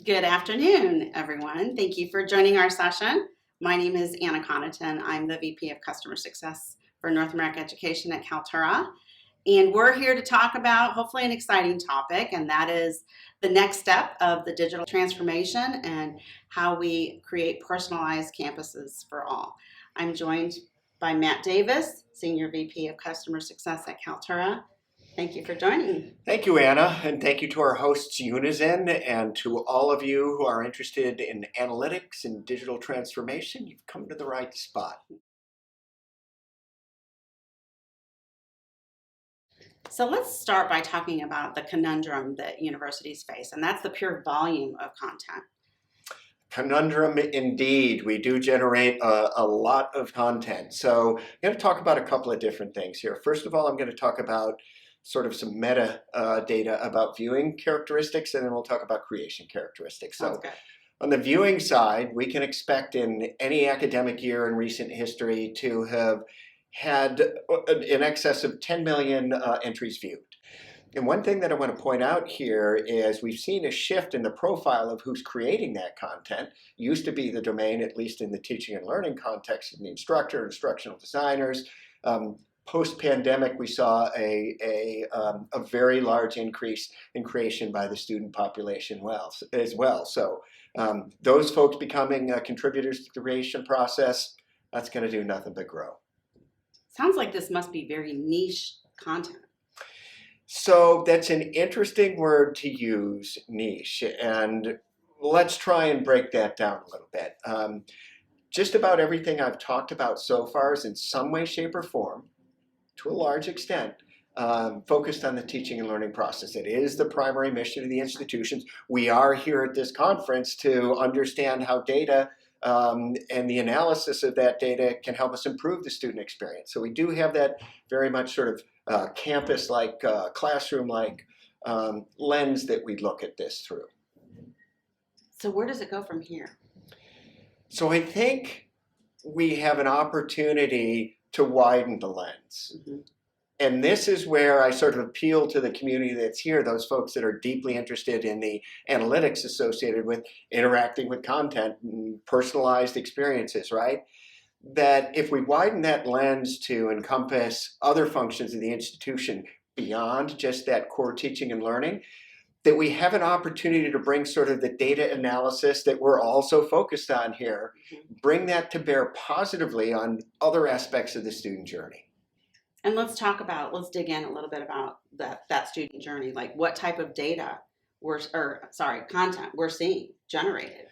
Good afternoon, everyone. Thank you for joining our session. My name is Anna Connaughton. I'm the VP of Customer Success for North America Education at Kaltura. And we're here to talk about hopefully an exciting topic, and that is the next step of the digital transformation and how we create personalized campuses for all. I'm joined by Matt Davis, Senior VP of Customer Success at Kaltura. Thank you for joining. Thank you, Anna, and thank you to our hosts, Unizen, and to all of you who are interested in analytics and digital transformation. You've come to the right spot. So let's start by talking about the conundrum that universities face, and that's the pure volume of content. Conundrum indeed. We do generate a lot of content. So I'm going to talk about a couple of different things here. First of all, I'm going to talk about sort of some meta data about viewing characteristics, and then we'll talk about creation characteristics. Sounds good. On the viewing side, we can expect in any academic year in recent history to have had in excess of 10 million entries viewed. And one thing that I want to point out here is we've seen a shift in the profile of who's creating that content. It used to be the domain, at least in the teaching and learning context, of the instructor, instructional designers. Post-pandemic, we saw a very large increase in creation by the student population as well. So those folks becoming contributors to the creation process, that's going to do nothing but grow. Sounds like this must be very niche content. So that's an interesting word to use, niche, and let's try and break that down a little bit. Just about everything I've talked about so far is in some way, shape, or form, to a large extent, focused on the teaching and learning process. It is the primary mission of the institutions. We are here at this conference to understand how data and the analysis of that data can help us improve the student experience. So we do have that very much sort of campus-like, classroom-like lens that we look at this through. So where does it go from here? So I think we have an opportunity to widen the lens. Mm-hmm. And this is where I sort of appeal to the community that's here, those folks that are deeply interested in the analytics associated with interacting with content and personalized experiences, right? That if we widen that lens to encompass other functions of the institution beyond just that core teaching and learning, that we have an opportunity to bring sort of the data analysis that we're also focused on here, bring that to bear positively on other aspects of the student journey. And let's dig in a little bit about that student journey, like what type of data content we're seeing generated.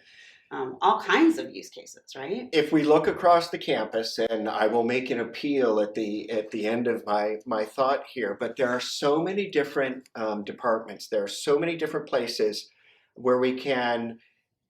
All kinds of use cases, right? If we look across the campus, and I will make an appeal at the end of my thought here, but there are so many different departments, there are so many different places where we can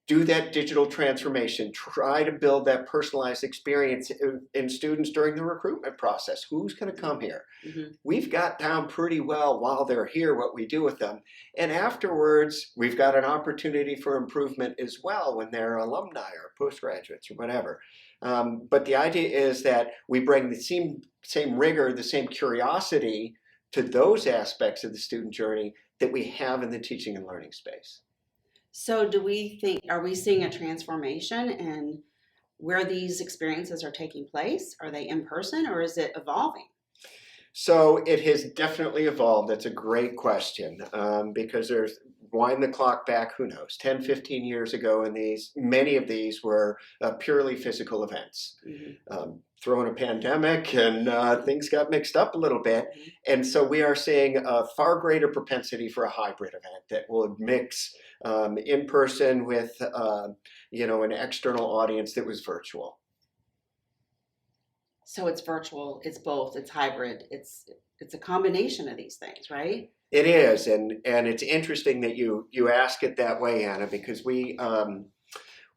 do that digital transformation, try to build that personalized experience in students during the recruitment process. Who's going to come here? Mm-hmm. We've got down pretty well while they're here what we do with them. And afterwards, we've got an opportunity for improvement as well when they're alumni or postgraduates or whatever. But the idea is that we bring the same rigor, the same curiosity to those aspects of the student journey that we have in the teaching and learning space. So are we seeing a transformation in where these experiences are taking place? Are they in person or is it evolving? So it has definitely evolved. That's a great question because wind the clock back, who knows, 10, 15 years ago, and many of these were purely physical events. Mm-hmm. Throw in a pandemic and things got mixed up a little bit. Mm-hmm. And so we are seeing a far greater propensity for a hybrid event that will mix in person with an external audience that was virtual. So it's virtual, it's both, it's hybrid, it's a combination of these things, right? It is, and it's interesting that you ask it that way, Anna, because we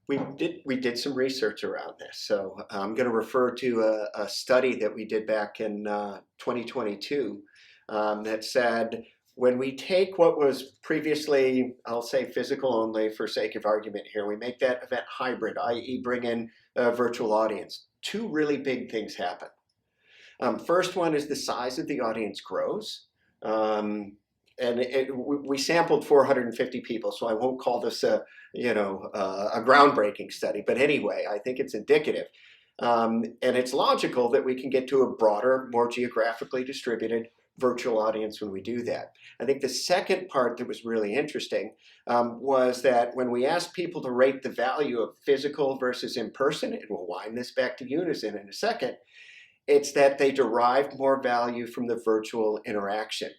did some research around this. So I'm going to refer to a study that we did back in 2022 that said when we take what was previously, I'll say physical only for sake of argument here, we make that event hybrid, i.e. bring in a virtual audience. Two really big things happen. First one is the size of the audience grows. we sampled 450 people, so I won't call this a groundbreaking study. But anyway, I think it's indicative. And it's logical that we can get to a broader, more geographically distributed virtual audience when we do that. I think the second part that was really interesting was that when we asked people to rate the value of physical versus in person, and we'll wind this back to Unison in a second, it's that they derived more value from the virtual interaction.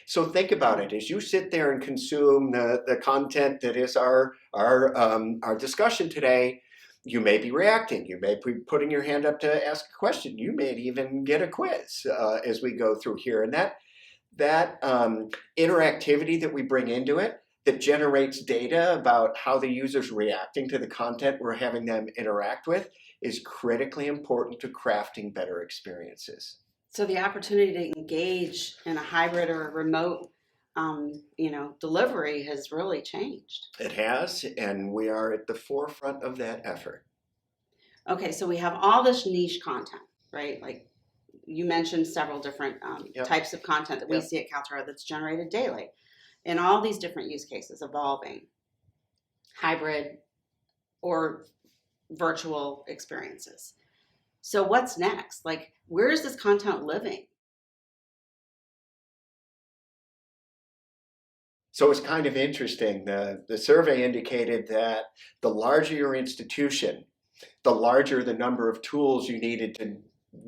So think about it as you sit there and consume the content that is our discussion today. You may be reacting. You may be putting your hand up to ask a question. You may even get a quiz as we go through here. And that interactivity that we bring into it that generates data about how the user's reacting to the content we're having them interact with is critically important to crafting better experiences. So the opportunity to engage in a hybrid or a remote, delivery has really changed. It has, and we are at the forefront of that effort. Okay, so we have all this niche content, right? Like you mentioned several different Yep. types of content that we Yep. see at Kaltura that's generated daily, and all these different use cases evolving, hybrid or virtual experiences. So what's next? Like, where is this content living? So it's kind of interesting. The survey indicated that the larger your institution, the larger the number of tools you needed to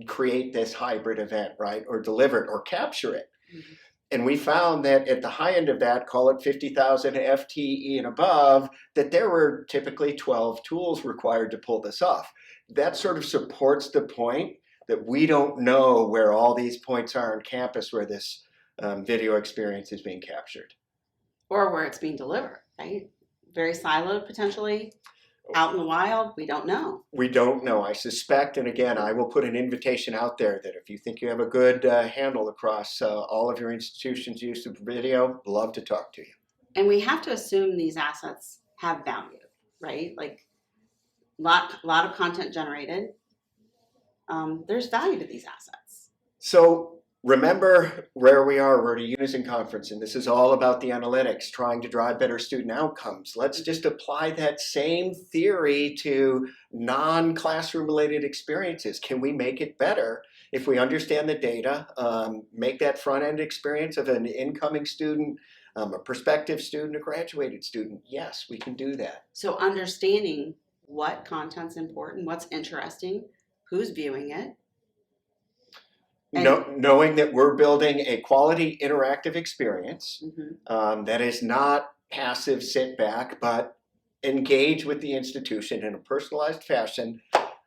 create this hybrid event, right? Or deliver it or capture it. Mhm. And we found that at the high end of that, call it 50,000 FTE and above, that there were typically 12 tools required to pull this off. That sort of supports the point that we don't know where all these points are on campus where this video experience is being captured. Or where it's being delivered, right? Very siloed potentially, out in the wild, we don't know. We don't know. I suspect, and again, I will put an invitation out there that if you think you have a good handle across all of your institutions' use of video, love to talk to you. And we have to assume these assets have value, right? Like lot of content generated. There's value to these assets. So remember where we are. We're at a Unison conference, and this is all about the analytics, trying to drive better student outcomes. Let's just apply that same theory to non-classroom related experiences. Can we make it better if we understand the data, make that front-end experience of an incoming student, a prospective student, a graduated student? Yes, we can do that. So understanding what content's important, what's interesting, who's viewing it. Knowing that we're building a quality interactive experience that is not passive sit back, but engage with the institution in a personalized fashion,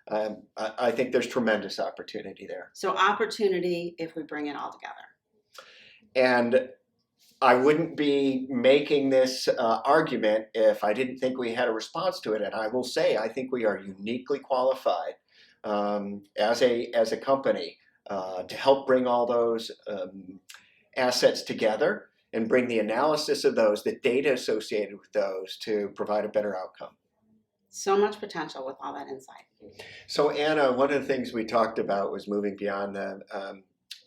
I think there's tremendous opportunity there. So opportunity if we bring it all together. And I wouldn't be making this argument if I didn't think we had a response to it. And I will say, I think we are uniquely qualified as a company to help bring all those assets together and bring the analysis of those, the data associated with those, to provide a better outcome. So much potential with all that insight. So Anna, one of the things we talked about was moving beyond the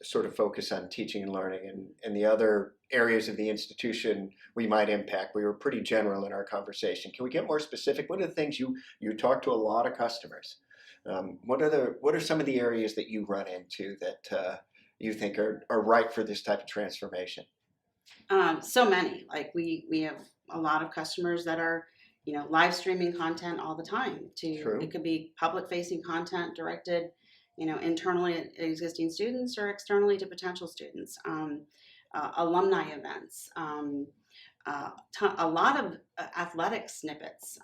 sort of focus on teaching and learning and the other areas of the institution we might impact. We were pretty general in our conversation. Can we get more specific? What are the things you talk to a lot of customers? What are some of the areas that you run into that you think are ripe for this type of transformation? So many. Like we have a lot of customers that are, live streaming content all the time. True. It could be public facing content directed, internally at existing students or externally to potential students. Alumni events. A lot of athletic snippets.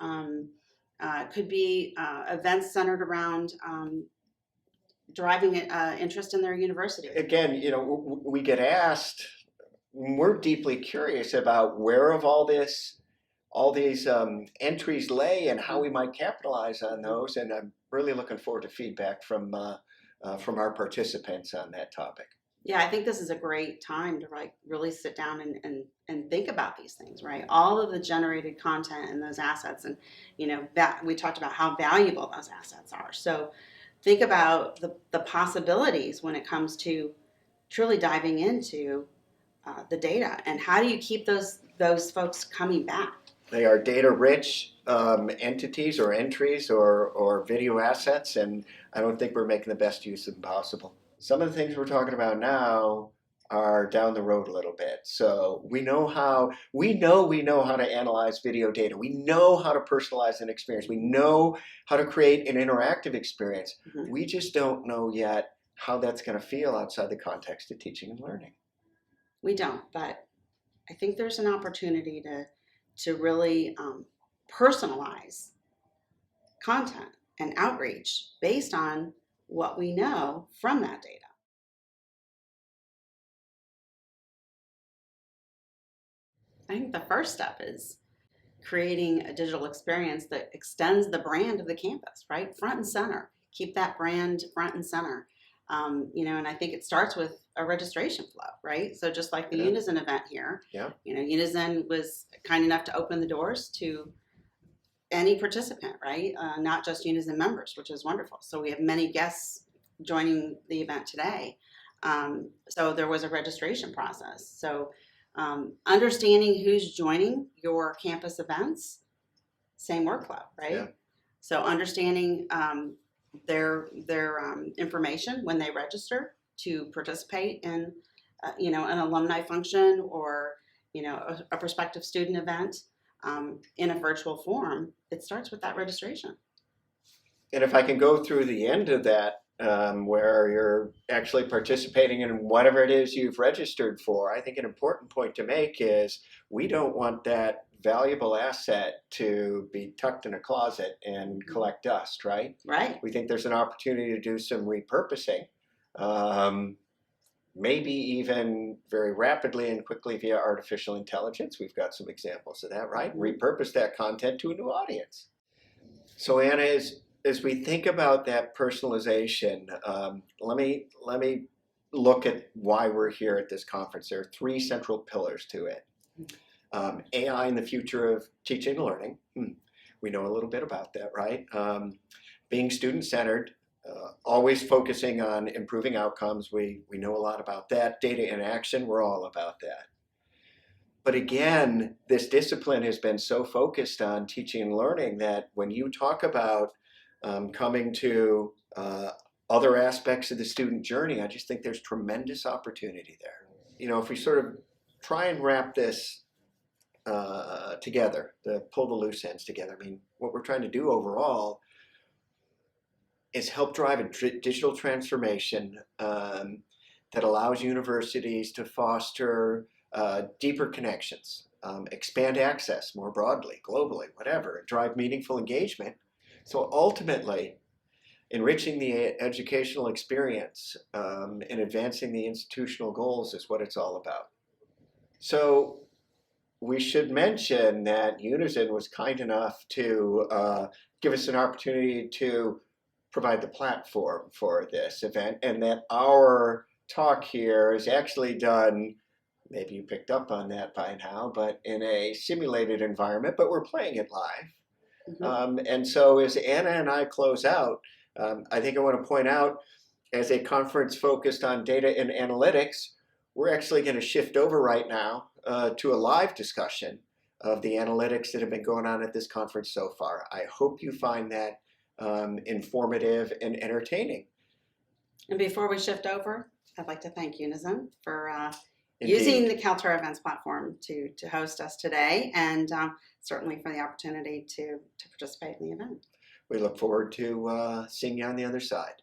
Could be events centered around driving interest in their university. Again, we get asked, we're deeply curious about where of all these entries lay and how we might capitalize on those. And I'm really looking forward to feedback from our participants on that topic. Yeah, I think this is a great time to really sit down and think about these things, right? All of the generated content and those assets, and that we talked about how valuable those assets are. So think about the possibilities when it comes to truly diving into the data, and how do you keep those folks coming back? They are data-rich entities or entries or video assets, and I don't think we're making the best use of them possible. Some of the things we're talking about now are down the road a little bit. So we know how to analyze video data. We know how to personalize an experience. We know how to create an interactive experience. Mm-hmm. We just don't know yet how that's going to feel outside the context of teaching and learning. We don't, but I think there's an opportunity to really personalize content and outreach based on what we know from that data. I think the first step is creating a digital experience that extends the brand of the campus, right? Front and center. Keep that brand front and center. And I think it starts with a registration flow, right? So just like the Unison event here, Unison was kind enough to open the doors to any participant, right? Not just Unison members, which is wonderful. So we have many guests joining the event today. So there was a registration process. So understanding who's joining your campus events, same workflow, right? Yeah. So understanding their information when they register to participate in, an alumni function or, a prospective student event in a virtual form. It starts with that registration. And if I can go through the end of that, where you're actually participating in whatever it is you've registered for, I think an important point to make is we don't want that valuable asset to be tucked in a closet and collect dust, right? Right. We think there's an opportunity to do some repurposing, maybe even very rapidly and quickly via artificial intelligence. We've got some examples of that, right? Repurpose that content to a new audience. So Anna, as we think about that personalization, let me look at why we're here at this conference. There are three central pillars to it. AI in the future of teaching and learning. We know a little bit about that, right? Being student-centered, always focusing on improving outcomes. We know a lot about that. Data in action, we're all about that. But again, this discipline has been so focused on teaching and learning that when you talk about coming to other aspects of the student journey, I just think there's tremendous opportunity there. If we sort of try and wrap this together, pull the loose ends together, what we're trying to do overall is help drive a digital transformation that allows universities to foster deeper connections, expand access more broadly, globally, whatever, drive meaningful engagement. So ultimately, enriching the educational experience and advancing the institutional goals is what it's all about. So we should mention that Unison was kind enough to give us an opportunity to provide the platform for this event, and that our talk here is actually done, maybe you picked up on that by now, but in a simulated environment, but we're playing it live. And so as Anna and I close out, I think I want to point out, as a conference focused on data and analytics, we're actually going to shift over right now to a live discussion of the analytics that have been going on at this conference so far. I hope you find that informative and entertaining. And before we shift over, I'd like to thank Unison for Indeed. using the Kaltura events platform to host us today, and certainly for the opportunity to participate in the event. We look forward to seeing you on the other side.